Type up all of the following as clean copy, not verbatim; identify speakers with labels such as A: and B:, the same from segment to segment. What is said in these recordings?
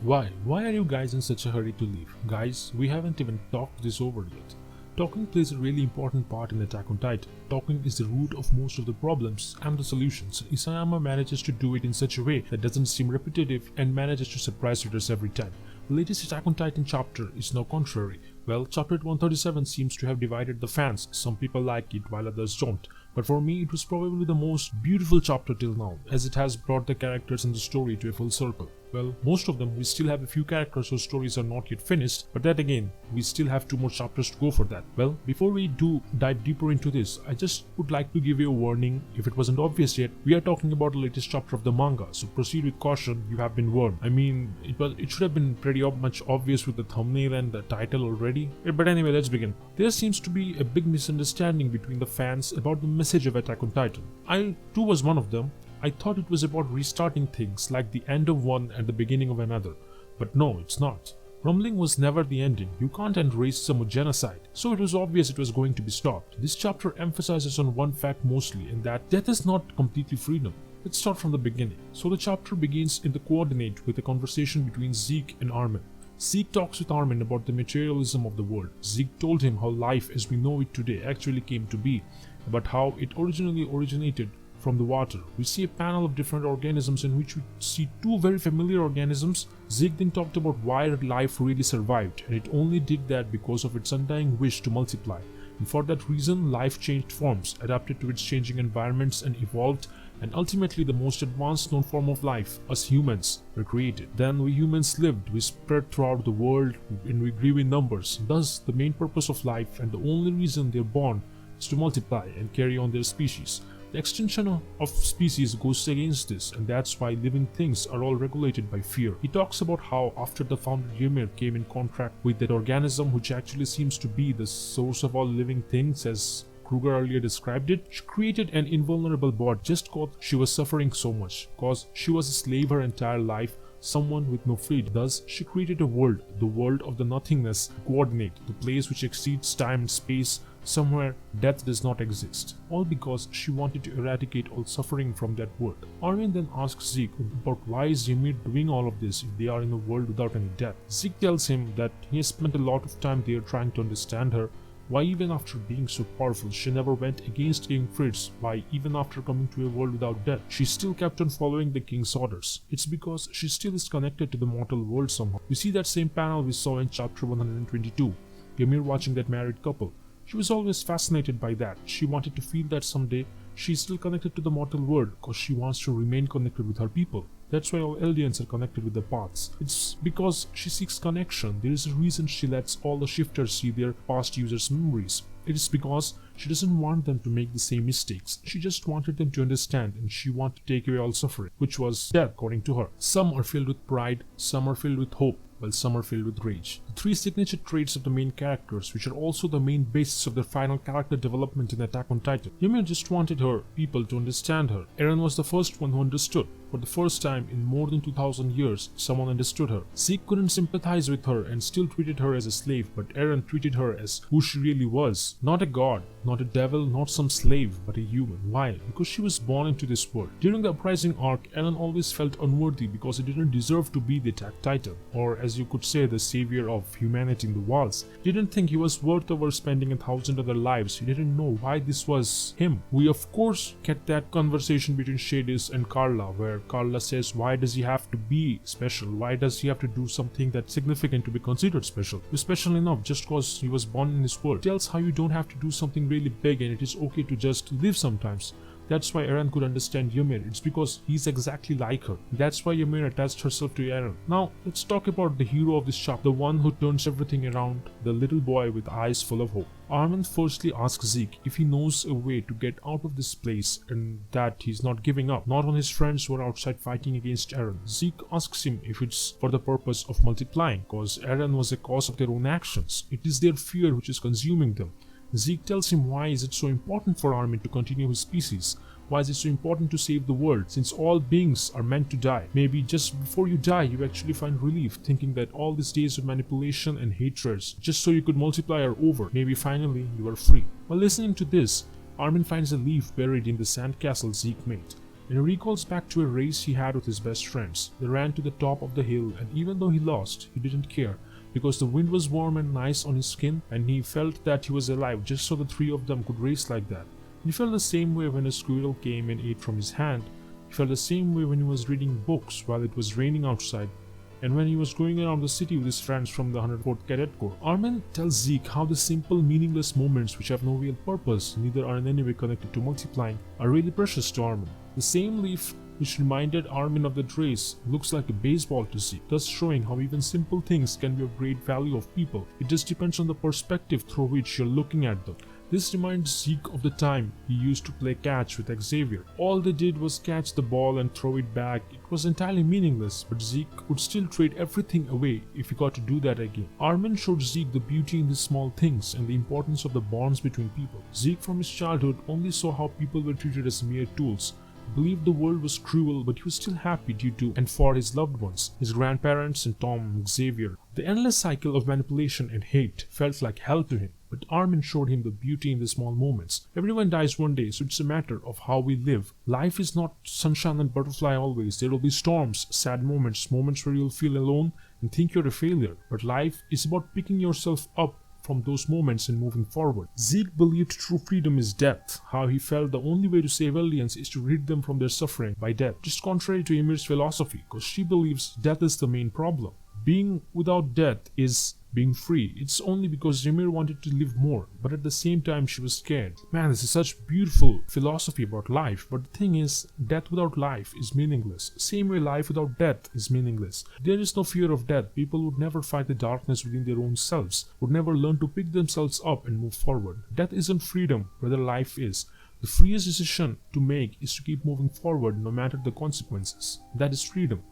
A: Why? Why are you guys in such a hurry to leave? Guys, we haven't even talked this over yet. Talking plays a really important part in Attack on Titan. Talking is the root of most of the problems and the solutions. Isayama manages to do it in such a way that doesn't seem repetitive and manages to surprise readers every time. The latest Attack on Titan chapter is no contrary. Well, chapter 137 seems to have divided the fans. Some people like it while others don't. But for me, it was probably the most beautiful chapter till now, as it has brought the characters and the story to a full circle. Well, most of them, we still have a few characters whose stories are not yet finished, but that again, we still have 2 more chapters to go for that. Well, before we do dive deeper into this, I just would like to give you a warning. If it wasn't obvious yet, we are talking about the latest chapter of the manga, so proceed with caution, you have been warned. I mean, it should have been pretty much obvious with the thumbnail and the title already. But anyway, let's begin. There seems to be a big misunderstanding between the fans about the message of Attack on Titan. I too was one of them. I thought it was about restarting things like the end of one and the beginning of another. But no, it's not. Rumbling was never the ending. You can't end racism or genocide. So it was obvious it was going to be stopped. This chapter emphasizes on one fact mostly, and that death is not completely freedom. Let's start from the beginning. So the chapter begins in the coordinate with a conversation between Zeke and Armin. Zeke talks with Armin about the materialism of the world. Zeke told him how life as we know it today actually came to be, about how it originally originated from the water. We see a panel of different organisms in which we see 2 very familiar organisms. Zeke then talked about why life really survived, and it only did that because of its undying wish to multiply. And for that reason, life changed forms, adapted to its changing environments and evolved, and ultimately the most advanced known form of life, us humans, were created. Then we humans lived, we spread throughout the world, and we grew in numbers. Thus, the main purpose of life and the only reason they're born is to multiply and carry on their species. The extinction of species goes against this, and that's why living things are all regulated by fear. He talks about how after the founder Ymir came in contact with that organism which actually seems to be the source of all living things, as Kruger earlier described it, she created an invulnerable bot just because she was suffering so much, because she was a slave her entire life, someone with no freedom. Thus, she created a world, the world of the nothingness, coordinate, the place which exceeds time and space, somewhere death does not exist, all because she wanted to eradicate all suffering from that world. Armin then asks Zeke about why is Ymir doing all of this if they are in a world without any death. Zeke tells him that he has spent a lot of time there trying to understand her, why even after being so powerful she never went against King Fritz, why even after coming to a world without death she still kept on following the king's orders. It's because she still is connected to the mortal world somehow. We see that same panel we saw in chapter 122, Ymir watching that married couple. She was always fascinated by that. She wanted to feel that someday she's still connected to the mortal world because she wants to remain connected with her people. That's why all Eldians are connected with the paths. It's because she seeks connection. There is a reason she lets all the shifters see their past users' memories. It is because she doesn't want them to make the same mistakes. She just wanted them to understand, and she wanted to take away all suffering, which was death according to her. Some are filled with pride, some are filled with hope, while some are filled with rage. The 3 signature traits of the main characters, which are also the main basis of their final character development in Attack on Titan. Ymir just wanted her people to understand her. Eren was the first one who understood. For the first time in more than 2000 years, someone understood her. Zeke couldn't sympathize with her and still treated her as a slave, but Eren treated her as who she really was. Not a god, not a devil, not some slave, but a human. Why? Because she was born into this world. During the Uprising arc, Eren always felt unworthy because he didn't deserve to be the Attack Titan, or as you could say, the savior of humanity in the walls. He didn't think he was worth over spending 1,000 other lives. He didn't know why this was him. We of course get that conversation between Shadis and Carla, where Carla says, why does he have to be special? Why does he have to do something that's significant to be considered special? You're special enough just because he was born in this world. It tells how you don't have to do something really big and it is okay to just live sometimes. That's why Eren could understand Ymir. It's because he's exactly like her. That's why Ymir attached herself to Eren. Now, let's talk about the hero of this chapter, the one who turns everything around, the little boy with eyes full of hope. Armin firstly asks Zeke if he knows a way to get out of this place and that he's not giving up, not on his friends who are outside fighting against Eren. Zeke asks him if it's for the purpose of multiplying, because Eren was a cause of their own actions. It is their fear which is consuming them. Zeke tells him why is it so important for Armin to continue his species. Why is it so important to save the world, since all beings are meant to die? Maybe just before you die, you actually find relief, thinking that all these days of manipulation and hatreds, just so you could multiply, are over. Maybe finally you are free. While listening to this, Armin finds a leaf buried in the sandcastle Zeke made. and he recalls back to a race he had with his best friends. They ran to the top of the hill, and even though he lost, he didn't care, because the wind was warm and nice on his skin, and he felt that he was alive just so the three of them could race like that. He felt the same way when a squirrel came and ate from his hand. He felt the same way when he was reading books while it was raining outside, and when he was going around the city with his friends from the 104th Cadet Corps. Armin tells Zeke how the simple, meaningless moments which have no real purpose, neither are in any way connected to multiplying, are really precious to Armin. The same leaf which reminded Armin of that race looks like a baseball to Zeke, thus showing how even simple things can be of great value of people. It just depends on the perspective through which you're looking at them. This reminds Zeke of the time he used to play catch with Xavier. All they did was catch the ball and throw it back. It was entirely meaningless, but Zeke would still trade everything away if he got to do that again. Armin showed Zeke the beauty in these small things and the importance of the bonds between people. Zeke from his childhood only saw how people were treated as mere tools. He believed the world was cruel, but he was still happy due to and for his loved ones, his grandparents and Tom, Xavier. The endless cycle of manipulation and hate felt like hell to him, but Armin showed him the beauty in the small moments. Everyone dies one day, so it's a matter of how we live. Life is not sunshine and butterfly always. There will be storms, sad moments, moments where you'll feel alone and think you're a failure. But life is about picking yourself up from those moments and moving forward. Zeke believed true freedom is death, how he felt the only way to save aliens is to rid them from their suffering by death. Just contrary to Ymir's philosophy, because she believes death is the main problem. Being without death is being free. It's only because Ymir wanted to live more, but at the same time she was scared. Man, this is such beautiful philosophy about life, but the thing is, death without life is meaningless. Same way life without death is meaningless. There is no fear of death. People would never fight the darkness within their own selves, would never learn to pick themselves up and move forward. Death isn't freedom, rather life is. The freest decision to make is to keep moving forward no matter the consequences. That is freedom.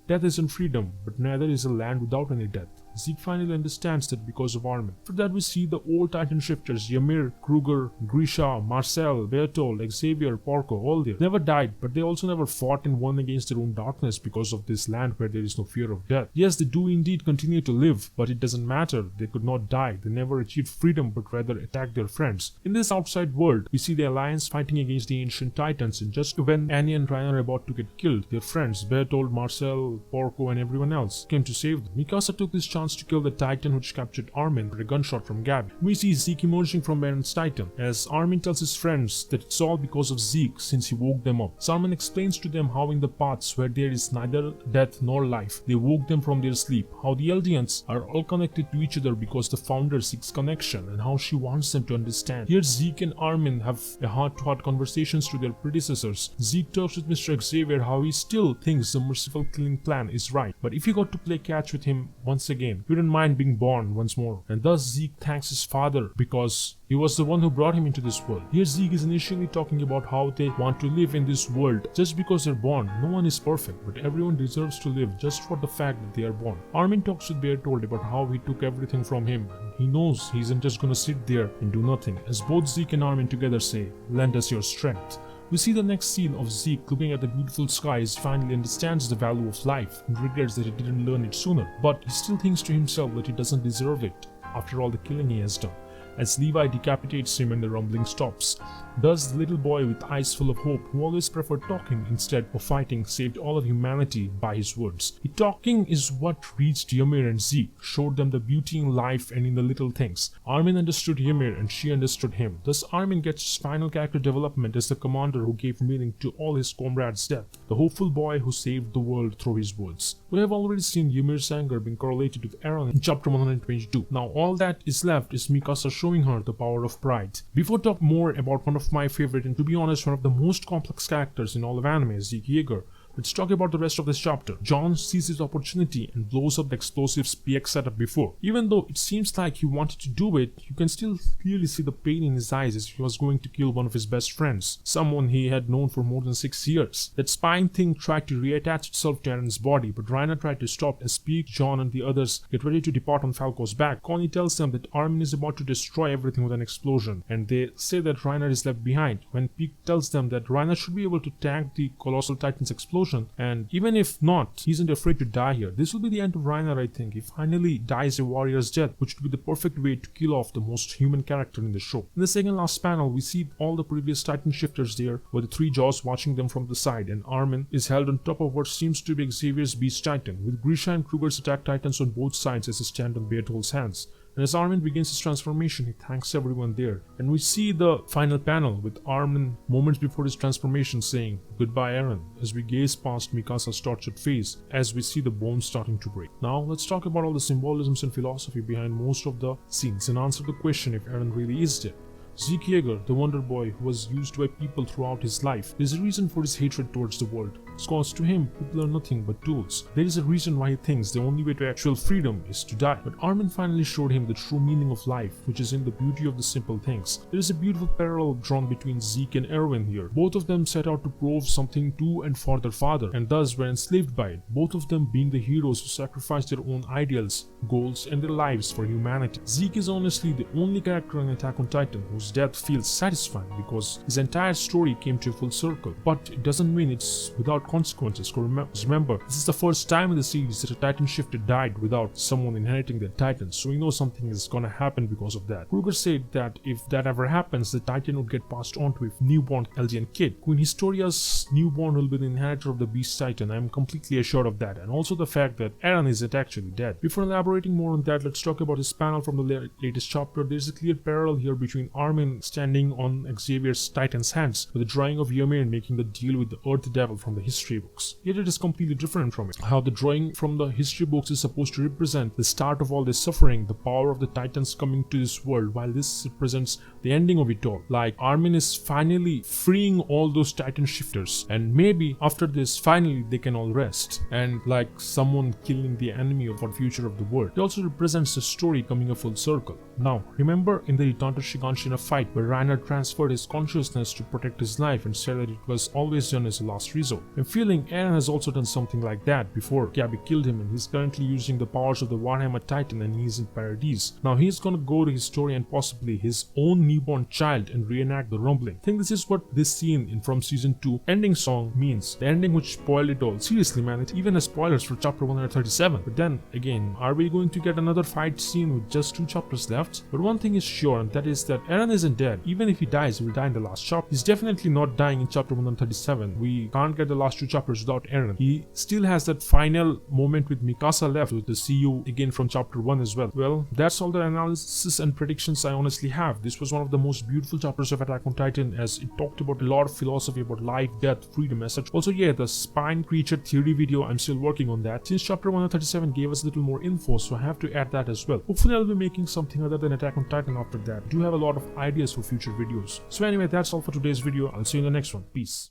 A: Death isn't freedom, but neither is a land without any death. Zeke finally understands that because of Armin. After that we see the old Titan shifters Ymir, Kruger, Grisha, Marcel, Bertold, Xavier, Porco, all there. Never died, but they also never fought and won against their own darkness because of this land where there is no fear of death. Yes, they do indeed continue to live, but it doesn't matter. They could not die. They never achieved freedom, but rather attacked their friends. In this outside world, we see the Alliance fighting against the ancient Titans, and just when Annie and Reiner are about to get killed, their friends, Bertold, Marcel, Porco, and everyone else came to save them. Mikasa took this chance to kill the Titan which captured Armin with a gunshot from Gabi. We see Zeke emerging from Eren's Titan, as Armin tells his friends that it's all because of Zeke since he woke them up. Armin explains to them how in the paths where there is neither death nor life, they woke them from their sleep, how the Eldians are all connected to each other because the founder seeks connection, and how she wants them to understand. Here Zeke and Armin have a heart-to-heart conversations to their predecessors. Zeke talks with Mr. Xavier how he still thinks the merciful killing plan is right, but if he got to play catch with him once again, he wouldn't mind being born once more. And thus Zeke thanks his father because he was the one who brought him into this world. Here Zeke is initially talking about how they want to live in this world just because they're born. No one is perfect, but everyone deserves to live just for the fact that they are born. Armin talks with Bertold about how he took everything from him. He knows he isn't just gonna sit there and do nothing, as both Zeke and Armin together say, "Lend us your strength." We see the next scene of Zeke looking at the beautiful skies, finally understands the value of life and regrets that he didn't learn it sooner, but he still thinks to himself that he doesn't deserve it after all the killing he has done, as Levi decapitates him and the rumbling stops. Thus the little boy with eyes full of hope, who always preferred talking instead of fighting, saved all of humanity by his words. The talking is what reached Ymir and Zeke, showed them the beauty in life and in the little things. Armin understood Ymir and she understood him. Thus Armin gets his final character development as the commander who gave meaning to all his comrades' death, the hopeful boy who saved the world through his words. We have already seen Ymir's anger being correlated with Eren in chapter 122. Now all that is left is Mikasa showing her the power of pride. Before talk more about one of my favorite and to be honest one of the most complex characters in all of anime, Zeke Yeager, let's talk about the rest of this chapter. John sees his opportunity and blows up the explosives PX set up before. Even though it seems like he wanted to do it, you can still clearly see the pain in his eyes as he was going to kill one of his best friends, someone he had known for more than 6 years. That spine thing tried to reattach itself to Eren's body, but Reiner tried to stop as Peak, John and the others get ready to depart on Falco's back. Connie tells them that Armin is about to destroy everything with an explosion, and they say that Reiner is left behind. When Peak tells them that Reiner should be able to tank the Colossal Titan's explosion, explosion, and even if not, he isn't afraid to die here. This will be the end of Reiner, I think. He finally dies a warrior's death, which would be the perfect way to kill off the most human character in the show. In the second last panel, we see all the previous Titan shifters there, with the three jaws watching them from the side, and Armin is held on top of what seems to be Xavier's Beast Titan, with Grisha and Kruger's attack titans on both sides as they stand on Berthold's hands. And as Armin begins his transformation, he thanks everyone there. And we see the final panel with Armin moments before his transformation saying, "Goodbye, Eren," as we gaze past Mikasa's tortured face as we see the bones starting to break. Now let's talk about all the symbolisms and philosophy behind most of the scenes and answer the question if Eren really is dead. Zeke Yeager, the Wonder Boy who was used by people throughout his life, there's a reason for his hatred towards the world. Because to him, people are nothing but tools. There is a reason why he thinks the only way to actual freedom is to die. But Armin finally showed him the true meaning of life, which is in the beauty of the simple things. There is a beautiful parallel drawn between Zeke and Erwin here. Both of them set out to prove something to and for their father, and thus were enslaved by it. Both of them being the heroes who sacrificed their own ideals, goals, and their lives for humanity. Zeke is honestly the only character in Attack on Titan whose death feels satisfying because his entire story came to a full circle. But it doesn't mean it's without consequences. Remember, this is the first time in the series that a Titan shifter died without someone inheriting the Titan, so we know something is gonna happen because of that. Kruger said that if that ever happens, the Titan would get passed on to a newborn Eldian kid. Queen Historia's newborn will be the inheritor of the Beast Titan. I'm completely assured of that, and also the fact that Eren isn't actually dead. Before elaborating more on that, let's talk about his panel from the latest chapter. There's a clear parallel here between Armin standing on Xavier's Titan's hands with the drawing of Ymir making the deal with the Earth Devil from the history books. Yet it is completely different from it. How the drawing from the history books is supposed to represent the start of all this suffering, the power of the Titans coming to this world, while this represents the ending of it all. Like Armin is finally freeing all those Titan shifters, and maybe after this finally they can all rest, and like someone killing the enemy of our future of the world. It also represents the story coming a full circle. Now remember in the Itanto Shiganshina fight where Reiner transferred his consciousness to protect his life and said that it was always done as a last resort. I'm feeling Eren has also done something like that before Käfig killed him, and he's currently using the powers of the Warhammer Titan and he's in Paradise. Now he's gonna go to his story and possibly his own newborn child and reenact the rumbling. I think this is what this scene from season 2 ending song means. The ending which spoiled it all. Seriously man, it even has spoilers for chapter 137. But then again, are we going to get another fight scene with just 2 chapters left? But one thing is sure, and that is that Eren isn't dead. Even if he dies, he will die in the last chapter. He's definitely not dying in chapter 137. We can't get the last 2 chapters without Eren. He still has that final moment with Mikasa left with the see you again from chapter 1 as well. Well, that's all the analysis and predictions I honestly have. This was one of the most beautiful chapters of Attack on Titan as it talked about a lot of philosophy about life, death, freedom as such. Also yeah, the spine creature theory video, I'm still working on that. Since chapter 137 gave us a little more info, so I have to add that as well. Hopefully I'll be making something other than Attack on Titan after that. I do have a lot of ideas for future videos. So anyway, that's all for today's video. I'll see you in the next one. Peace.